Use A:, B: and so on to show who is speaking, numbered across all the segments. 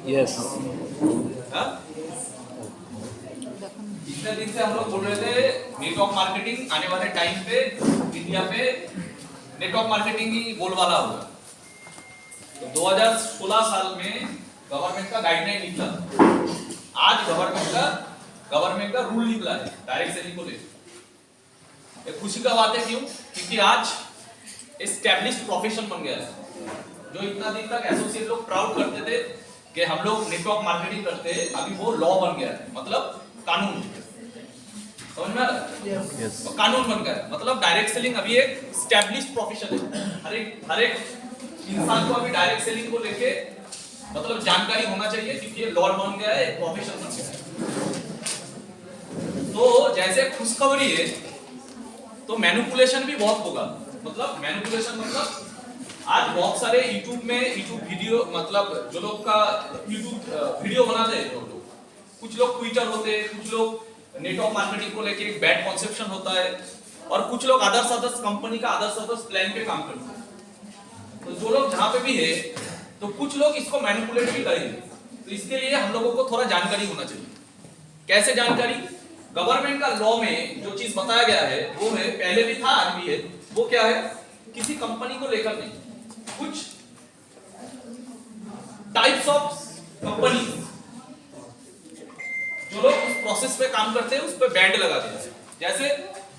A: Yes.
B: इतने दिन से हम लोग बोल रहे थे नेटवर्क मार्केटिंग आने वाले टाइम पे इंडिया पे नेटवर्क मार्केटिंग ही बोलबाला होगा। तो 2016 साल में गवर्नमेंट का गाइडलाइन निकला। आज गवर्नमेंट का रूल निकला है डायरेक्ट सेलिंग को लेकर। ये खुशी का बात है, क्यों? क्योंकि आज एस्टैब्लिश्ड प्रोफेशन बन गया है। जो इतना दिन तक एसोसिएट लोग प्राउड करते थे कि हम लोग नेटवर्क मार्केटिंग करते हैं, अभी वो लॉ बन गया है, मतलब कानून। समझ में आ रहा है?
A: यस।
B: तो कानून बन गया है, मतलब डायरेक्ट सेलिंग अभी एक एस्टैब्लिश्ड प्रोफेशन है। हर एक इंसान को अभी डायरेक्ट सेलिंग को लेके मतलब जानकारी होना चाहिए, क्योंकि ये लॉ बन गया है, एक प्रोफेशन बन गया है। तो जैसे खुशखबरी है तो मैनिपुलेशन भी बहुत होगा। मतलब मैनिपुलेशन मतलब आज बहुत सारे यूट्यूब वीडियो, मतलब जो लोग का यूट्यूब वीडियो बनाते हैं लोग, कुछ लोग ट्विटर होते हैं, कुछ लोग नेटवर्क मार्केटिंग को लेके एक बैड कॉन्सेप्शन होता है, और कुछ लोग अदर्स कंपनी का अदर्स प्लान पे काम करते हैं। तो जो लोग जहां पे भी है तो कुछ लोग इसको मैनिपुलेट भी करेंगे। तो इसके लिए हम लोगों को थोड़ा जानकारी होना चाहिए। कैसे जानकारी? गवर्नमेंट का लॉ में जो चीज बताया गया है वो है, पहले भी था आज भी है, वो क्या है? किसी कंपनी को लेकर नहीं, कुछ टाइप्स ऑफ कंपनी जो लोग उस प्रोसेस पे काम करते हैं उस पे बैंड लगा दिया है।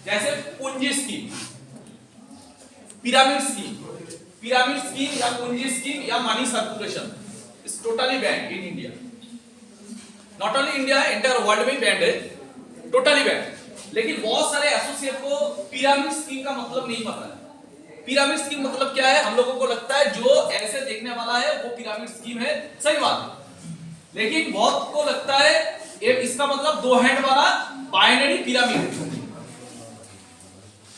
B: जैसे पूंजी स्कीम, पिरामिड स्कीम या पूंजी स्कीम या money circulation is totally band in India. Not only India, entire world में बैंड है, टोटली बैंड। लेकिन बहुत सारे एसोसिएट को पिरामिड स्कीम का मतलब नहीं पता है। पिरामिड स्कीम मतलब क्या है? हम लोगों को लगता है जो ऐसे देखने वाला है वो पिरामिड स्कीम है, सही बात है। लेकिन बहुत को लगता है इसका मतलब दो हैंड वाला बाइनरी पिरामिड।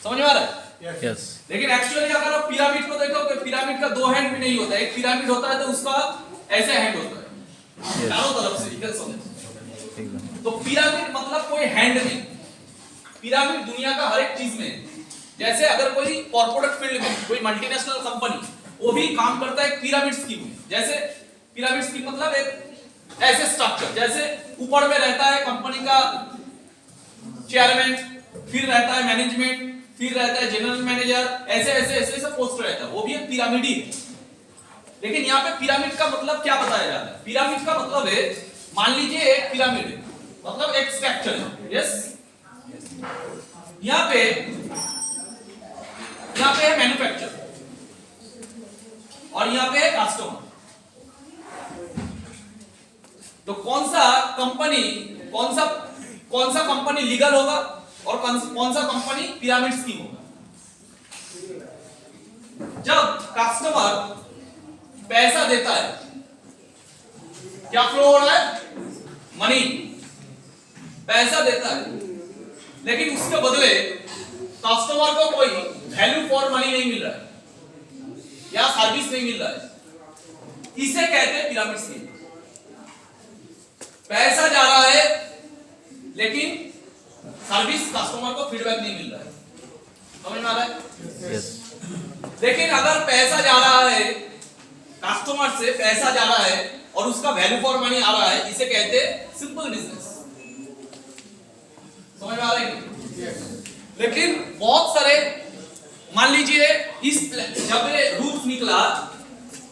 B: समझ में आ रहा है?
A: यस।
B: लेकिन एक्चुअली अगर आप पिरामिड को देखोगे, पिरामिड का दो हैंड भी नहीं होता है। एक पिरामिड होता है तो उसका ऐसे हैंड होता है चारों तरफ से, इधर समझ। तो पिरामिड मतलब कोई हैंड नहीं। पिरामिड दुनिया का हर एक चीज में, जैसे अगर कोई कॉर्पोरेट फील्ड में कोई मल्टीनेशनल कंपनी, वो भी काम करता है पिरामिड स्कीम में। जैसे पिरामिड स्कीम मतलब एक ऐसे स्ट्रक्चर, जैसे ऊपर में रहता है कंपनी का चेयरमैन, फिर रहता है मैनेजमेंट, फिर रहता है जनरल मैनेजर, ऐसे पोस्ट रहता है, वो भी एक पिरामिड ही है। लेकिन यहाँ पे पिरामिड का मतलब क्या बताया जाता है? पिरामिड का मतलब है, मान लीजिए एक पिरामिड है, मतलब एक स्ट्रक्चर है। यस, यहाँ पे है मैन्युफैक्चर और यहाँ पे है कस्टमर। तो कौन सा कंपनी लीगल होगा और कौन सा कंपनी पिरामिड स्कीम होगा? जब कस्टमर पैसा देता है, क्या फ्लो हो रहा है? मनी, पैसा देता है, लेकिन उसके बदले कस्टमर को कोई वैल्यू फॉर मनी नहीं मिल रहा है या सर्विस नहीं मिल रहा है, इसे कहते हैं पिरामिड स्कीम। पैसा जा रहा है लेकिन सर्विस कस्टमर को फीडबैक नहीं मिल रहा है। समझ में आ रहा है?
A: यस।
B: लेकिन अगर पैसा जा रहा है, कस्टमर से पैसा जा रहा है और उसका वैल्यू फॉर मनी आ रहा है, इसे कहते हैं सिंपल बिजनेस। समझ में आ रहा है? लेकिन बहुत सारे, मान लीजिए जब ये रूल्स निकला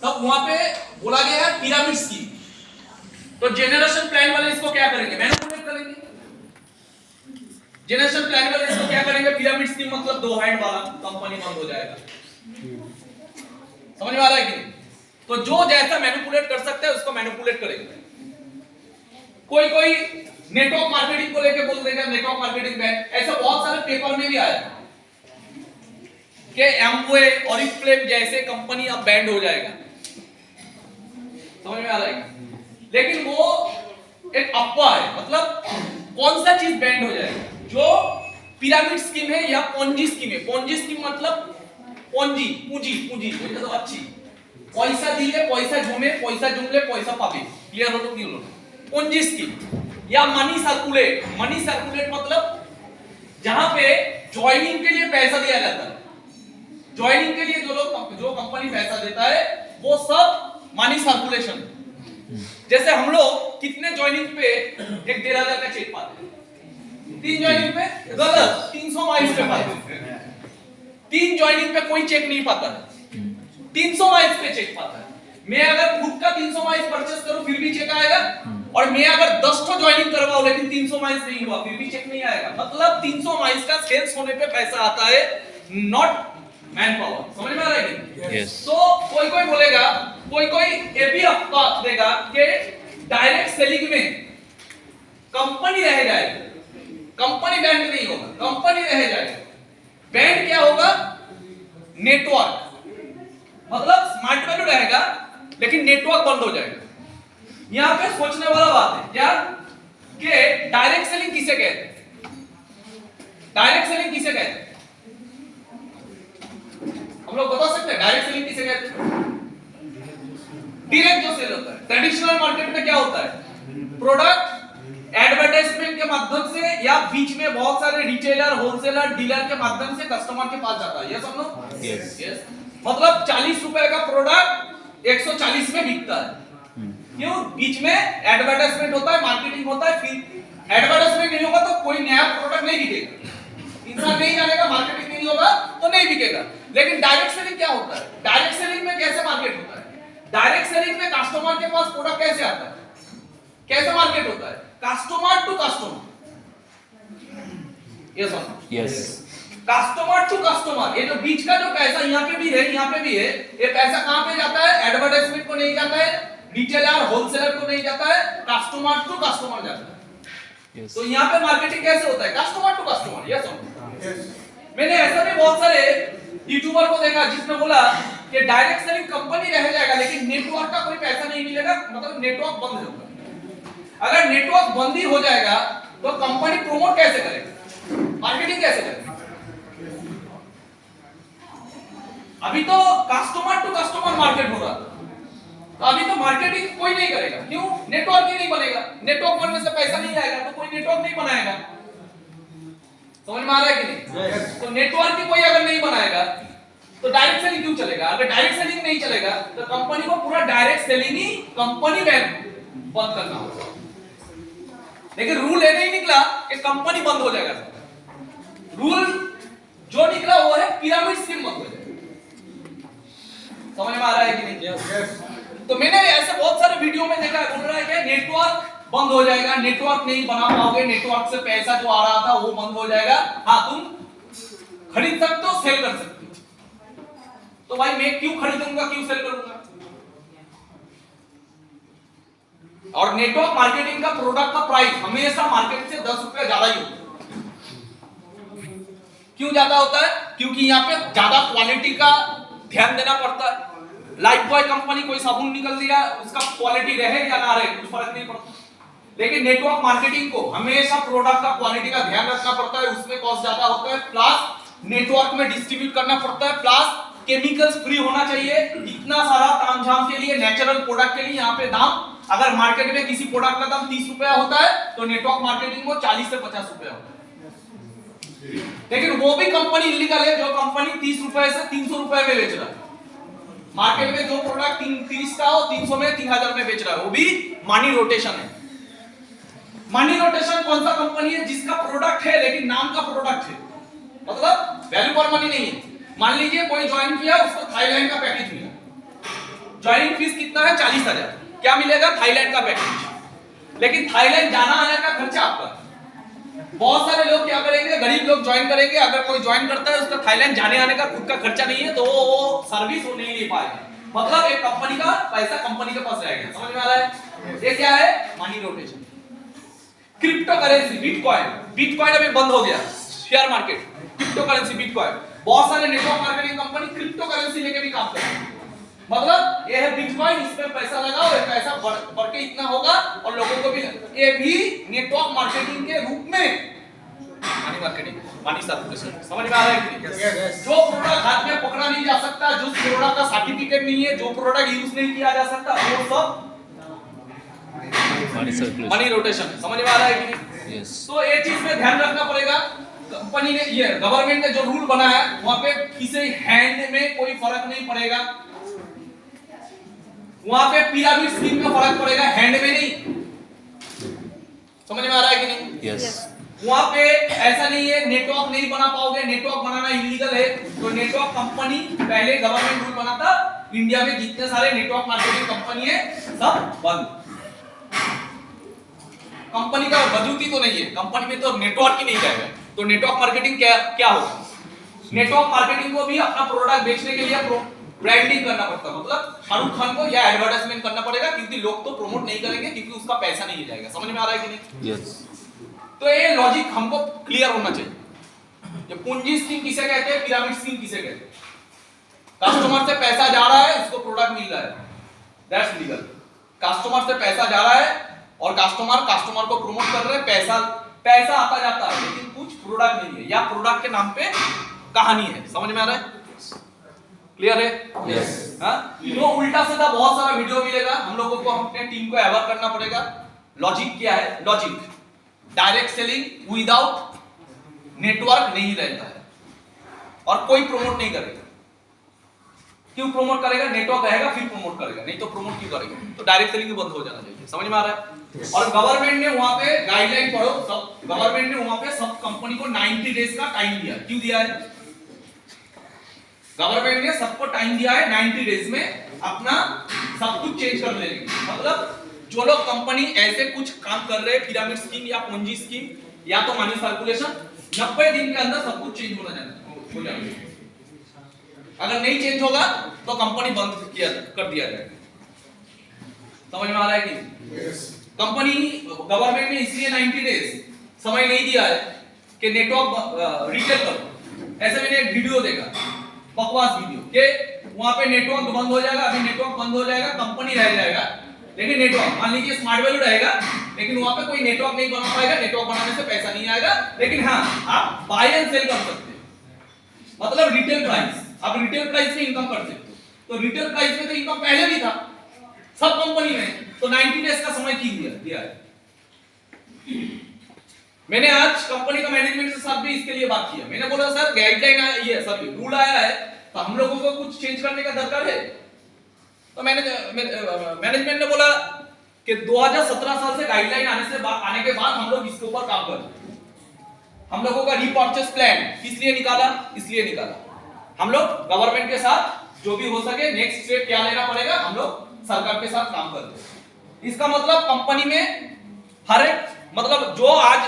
B: तब वहां पे बोला गया है पिरामिड स्कीम। तो जेनरेशन प्लान वाले इसको क्या करेंगे? मैनिपुलेट करेंगे। जेनरेशन प्लान वाले इसको क्या करेंगे? पिरामिड स्कीम मतलब दो हैंड वाला कंपनी बंद हो जाएगा। समझ में आ रहा है कि नहीं? तो जो जैसा मैनिपुलेट कर सकता है उसको मैनिपुलेट करेंगे। कोई नेटवर्क मार्केटिंग को लेके बोल देगा नेटवर्क मार्केटिंग बैन। ऐसा बहुत सारे पेपर में भी आया कि एमवे और इफ्लेम जैसे कंपनी अब बैंड हो जाएगा। समझ में आ रहा है? लेकिन वो एक अफवाह है। मतलब कौन सा चीज बैंड हो जाएगा? जो पिरामिड स्कीम है या पोंजी स्कीम है। पोंजी स्कीम मतलब पूंजी तो अच्छी, पैसा दिले पैसा जुमले पैसा पाबे। क्लियर हो तो क्लियर हो? पोंजी स्कीम या मनी सर्कुलेट मतलब जहां पे ज्वाइनिंग के लिए पैसा दिया जाता है। ज्वाइनिंग के लिए जो कंपनी पैसा देता है वो सब मनी सर्कुलेशन। जैसे हम लोग कितने ज्वाइनिंग पे एक 13,000 का चेक पाते हैं? 3 ज्वाइनिंग पे? गलत, 300 माइल्स पे पाते हैं। 3 ज्वाइनिंग पे कोई चेक नहीं पाता है, 300 माइल्स पे चेक पाता है। मैं अगर खुद का 300 माइल्स परचेस करूं फिर भी चेक आएगा, और मैं अगर 10 ठो ज्वाइनिंग करवाऊं लेकिन 300 माइल्स नहीं हुआ फिर भी चेक नहीं आएगा। मतलब 300 माइल्स का सेल्स होने पे पैसा आता है, नॉट मैन पावर। समझ में आ रहा है कि?
A: Yes.
B: तो कोई बोलेगा, कोई ये भी अफवाह देगा कि डायरेक्ट सेलिंग में कंपनी रह जाएगी, कंपनी बैंड नहीं होगा, कंपनी रह जाएगी। बैंड क्या होगा? नेटवर्क। मतलब स्मार्ट वैल्यू रहेगा लेकिन नेटवर्क बंद हो जाएगा। यहां पे सोचने वाला बात है क्या कि डायरेक्ट सेलिंग किसे कहते हैं? डायरेक्ट सेलिंग किसे कहते हैं? हम लोग बता सकते हैं डायरेक्ट सेलिंग किसे कहते हैं? डायरेक्ट जो सेल होता है। ट्रेडिशनल मार्केट में क्या होता है? प्रोडक्ट एडवर्टाइजमेंट के माध्यम से या बीच में बहुत सारे रिटेलर, होलसेलर, डीलर के माध्यम से कस्टमर के पास जाता है। ये सब लोग यस, मतलब 40 रुपए का प्रोडक्ट 140 में बिकता है। क्यों? बीच में एडवर्टाइजमेंट होता है, मार्केटिंग होता है। फिर एडवर्टाइजमेंट नहीं होगा तो कोई नया प्रोडक्ट नहीं बिकेगा, इंसान नहीं जानेगा, मार्केटिंग नहीं होगा तो नहीं बिकेगा। लेकिन डायरेक्ट सेलिंग क्या होता है? डायरेक्ट सेलिंग में कैसे मार्केट होता है? डायरेक्ट सेलिंग में कस्टमर के पास प्रोडक्ट कैसे आता है? कैसे मार्केट होता है? Customer to customer.
A: Yes,
B: customer to customer. ये जो बीच का जो पैसा यहाँ पे भी है, यहाँ पे भी है, ये पैसा कहाँ पे जाता है? एडवर्टाइजमेंट को नहीं जाता है, रिटेलर होलसेलर को नहीं जाता है, कस्टमर टू कस्टमर जाता है।
A: यस।
B: तो यहाँ पे मार्केटिंग कैसे होता है? Customer to customer. यस। मैंने ऐसा भी बहुत सारे यूट्यूबर को देखा जिसने बोला कि डायरेक्ट सेलिंग कंपनी रह जाएगा लेकिन नेटवर्क का कोई पैसा नहीं मिलेगा, मतलब नेटवर्क बंद होगा। अगर नेटवर्क बंद ही हो जाएगा तो कंपनी प्रमोट कैसे करेगी, मार्केटिंग कैसे करेगी? अभी तो कस्टमर टू कस्टमर मार्केट हो रहा है, तो अभी तो मार्केटिंग कोई नहीं करेगा। क्यों? नेटवर्क ही नहीं बनेगा। नेटवर्क बनने से पैसा नहीं आएगा तो कोई नेटवर्क नहीं बनाएगा। समझ में आ रहा है कि नहीं? तो नेटवर्क ही कोई अगर नहीं बनाएगा तो डायरेक्ट सेलिंग क्यों चलेगा? अगर डायरेक्ट सेलिंग नहीं चलेगा तो कंपनी को पूरा डायरेक्ट सेलिंग ही कंपनी में बंद करना होगा। लेकिन रूल ये नहीं निकला कि कंपनी बंद हो जाएगा। रूल जो निकला वो है पिरामिड स्कीम बंद हो जाएगा। समझ में आ रहा है कि नहीं? तो मैंने ऐसे बहुत सारे वीडियो में देखा है, बोल रहा है कि नेटवर्क बंद हो जाएगा, नेटवर्क नहीं बना पाओगे, नेटवर्क से पैसा जो आ रहा था वो बंद हो जाएगा। हाँ, तुम खरीद सकते हो, सेल कर सकते हो। तो भाई मैं क्यों खरीदूंगा, क्यों सेल करूंगा? और नेटवर्क मार्केटिंग का प्रोडक्ट का प्राइस हमेशा मार्केट से 10 रुपए ज्यादा ही होता है। क्यों ज्यादा होता है? क्योंकि यहाँ पे ज्यादा क्वालिटी का ध्यान देना पड़ता है। लाइफ बॉय कंपनी कोई साबुन निकल दिया, उसका क्वालिटी रहे या ना रहे कुछ फर्क नहीं पड़ता। लेकिन नेटवर्क मार्केटिंग को हमेशा प्रोडक्ट का क्वालिटी का ध्यान रखना पड़ता है, उसमें कॉस्ट ज्यादा होता है, प्लस नेटवर्क में डिस्ट्रीब्यूट करना पड़ता है, प्लस केमिकल्स फ्री होना चाहिए। इतना सारा तामझाम के लिए, नेचुरल प्रोडक्ट के लिए यहाँ पे दाम, अगर मार्केट में किसी प्रोडक्ट का दाम 30 रुपया होता है तो नेटवर्क मार्केटिंग को 40 से 50 रुपया होता है। लेकिन वो भी कंपनी इलीगल है जो कंपनी 30 रुपए से 300 रुपए में बेच रहा है। मार्केट में जो प्रोडक्ट 30 का हो 300 में 3000 में बेच रहा है, वो भी मनी रोटेशन है। मनी रोटेशन कौन सा कंपनी है? जिसका प्रोडक्ट है लेकिन नाम का प्रोडक्ट है, मतलब वैल्यू फॉर मनी नहीं है। मान लीजिए कोई ज्वाइन किया, उसको थाईलैंड का पैकेज मिला, ज्वाइनिंग फीस कितना है? 40,000। क्या मिलेगा? थाईलैंड का पैकेज। लेकिन थाईलैंड जाना आने का खर्चा आपका। बहुत सारे लोग क्या करेंगे, गरीब लोग ज्वाइन करेंगे, अगर कोई ज्वाइन करता है उसका थाईलैंड जाने आने का खुद का खर्चा नहीं है तो वो सर्विस वो नहीं ले पाएगा। मतलब एक कंपनी का पैसा कंपनी के पास रहेगा। समझ में आ रहा है? ये क्या है? Money rotation. Crypto currency, bitcoin अभी बंद हो गया, share market, crypto currency bitcoin. बहुत सारे network marketing company crypto currency लेके भी काम कर रहे हैं। मतलब ये है बिटकॉइन, इसमें पैसा लगाओ, ये पैसा बढ़ के इतना होगा और लोगों को भी, ये भी नेटवर्क मार्केटिंग के रूप में मनी मार्केटिंग, मनी सर्कुलेशन। समझ में आ रहा है कि जो प्रोडक्ट हाथ में पकड़ा नहीं जा सकता, जो प्रोडक्ट का सर्टिफिकेट नहीं है, जो प्रोडक्ट यूज नहीं किया जा सकता, वो सब मनी रोटेशन। समझ में आ रहा है कि नहीं?
A: यस।
B: तो ये चीज में ध्यान रखना पड़ेगा। कंपनी ने, ये गवर्नमेंट ने जो रूल बनाया वहां पे किसी हैंड में कोई फर्क नहीं पड़ेगा, वहां पे पिरामिड स्कीम में फर्क पड़ेगा, हैंड में
A: यस
B: वहां पे ऐसा नहीं है नेटवर्क नहीं बना पाओगे, नेटवर्क बनाना इलीगल है। तो नेटवर्क कंपनी पहले गवर्नमेंट रूल बना था, इंडिया में जितने सारे नेटवर्क मार्केटिंग कंपनी है सब बंद। कंपनी का वजूद ही तो नहीं है, कंपनी में तो नेटवर्क ही नहीं रहेगा, तो नेटवर्क मार्केटिंग क्या होगा? नेटवर्क मार्केटिंग को भी अपना प्रोडक्ट बेचने के लिए ब्रांडिंग करना पड़ता है, मतलब शाहरुख खान को या एडवर्टाइजमेंट करना पड़ेगा, क्योंकि लोग तो प्रमोट नहीं करेंगे क्योंकि उसका पैसा नहीं जाएगा। समझ में आ रहा है कि नहीं?
A: यस
B: तो ये लॉजिक हमको क्लियर होना चाहिए। ये पूंजी स्कीम किसे कहते हैं, पिरामिड स्कीम किसे कहते हैं? कस्टमर से पैसा जा रहा है, उसको प्रोडक्ट मिल रहा है, दैट्स लीगल। कस्टमर से पैसा जा रहा है और कस्टमर को प्रमोट कर रहे हैं, पैसा आता जाता है, लेकिन कुछ प्रोडक्ट नहीं है या प्रोडक्ट के नाम पे कहानी है। समझ में आ रहा है? क्लियर है?
A: यस
B: हाँ, तो उल्टा सीधा बहुत सारा वीडियो मिलेगा, हम लोगों को अपने टीम को अवेयर करना पड़ेगा। लॉजिक क्या है? Logic direct selling without network नहीं रहता है और कोई प्रमोट नहीं करेगा। क्यों प्रमोट करेगा? नेटवर्क रहेगा फिर प्रमोट करेगा, नहीं तो प्रमोट क्यों करेगा? तो डायरेक्ट सेलिंग बंद हो जाना चाहिए। समझ में आ रहा है? और गवर्नमेंट ने वहां पे गाइडलाइन पढ़ो, सब गवर्नमेंट ने वहां पे सब कंपनी को 90 डेज का टाइम दिया। क्यों दिया है? गवर्नमेंट ने सबको टाइम दिया है 90 डेज में अपना सब कुछ चेंज कर लेंगे। मतलब जो लोग कंपनी ऐसे कुछ काम कर रहे हैं, पिरामिड स्कीम या पोंजी स्कीम या तो मनी सर्कुलेशन, 90 दिन के अंदर सब कुछ चेंज हो जाएगा। अगर नहीं चेंज होगा तो कंपनी बंद कर दिया जाएगा। समझ में आ रहा है कि yes. कंपनी गवर्नमेंट ने इसलिए 90 डेज समय नहीं दिया है कि नेटवर्क रिटेल करो। ऐसे मैंने एक वीडियो देखा, बकवास वीडियो, कि वहां पे नेटवर्क बंद हो जाएगा, अभी नेटवर्क बंद हो जाएगा, कंपनी रह जाएगा, लेकिन नेटवर्क मान लीजिए स्मार्ट वैल्यू रहेगा, लेकिन वहां पे कोई नेटवर्क नहीं बना पाएगा, नेटवर्क बनाने से पैसा नहीं आएगा, लेकिन हाँ आप बाय एंड सेल कर सकते हैं। मतलब रिटेल प्राइस, आप रिटेल प्राइस से इनकम कर सकते हो। तो रिटेल प्राइस में तो इनकम पहले भी था सब कंपनी में, तो 90 डेज का समय क्यों दिया है? मैंने आज कंपनी का मैनेजमेंट के साथ भी इसके लिए बात किया। मैंने बोला सर गाइडलाइन आया, ये सर रूल आया है, तो हम लोगों को कुछ चेंज करने का दरकार है। तो मैनेजमेंट ने बोला कि 2017 साल से गाइडलाइन आने के बाद हम लोग इसके ऊपर काम कर रहे हैं। हम लोगों का रीपर्चेस प्लान किस लिए निकाला? इसलिए निकाला हम लोग गवर्नमेंट के साथ जो भी हो सके नेक्स्ट स्टेप क्या लेना पड़ेगा, हम लोग सरकार के साथ काम कर रहे हैं। इसका मतलब कंपनी में हर एक मतलब जो आज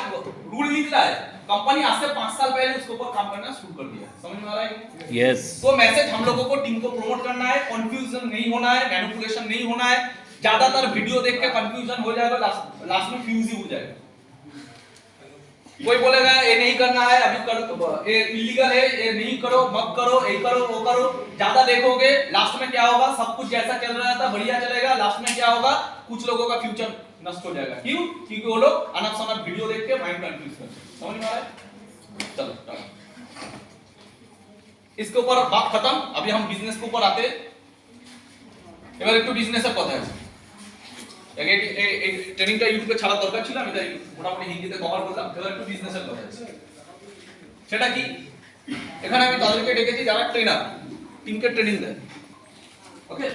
B: रूल निकला है, कंपनी आज से 5 साल पहले उसके ऊपर काम करना शुरू कर दिया। समझ में आ रहा है?
A: यस
B: तो मैसेज हम लोगों को टीम को प्रमोट करना है, कंफ्यूजन नहीं होना है, मैनिपुलेशन नहीं होना है। ज्यादातर वीडियो देख के कंफ्यूजन हो जाएगा, लास्ट में फ्यूज ही हो जाएगा। कोई बोलेगा ये नहीं करना है, अभी कर, ये इलीगल है, ये नहीं करो, मत करो, ये करो, वो करो। ज्यादा देखोगे लास्ट में क्या होगा? सब कुछ जैसा चल रहा था बढ़िया चलेगा, लास्ट में क्या होगा? कुछ लोगों का फ्यूचर नष्ट हो जाएगा। क्यों? क्योंकि वो लोग अनप शनप वीडियो देख के माइंड कंफ्यूज करते हैं। समझ में आ रहा है? चलो इसके ऊपर बात खत्म। अभी हम बिजनेस के ऊपर आते। এবার একটু বিজনেসের কথা আছে। এই ট্রেনিংটা ইউটিউবে ছাড়া দরকার ছিল, আমি তাই মোটামুটি হিন্দিতে কভার করলাম। এবার একটু বিজনেসের কথা আছে। সেটা কি? এখানে আমি তাদেরকে ডেকেছি যারা ট্রেনার, টিমকে ট্রেনিং দেয়। ওকে?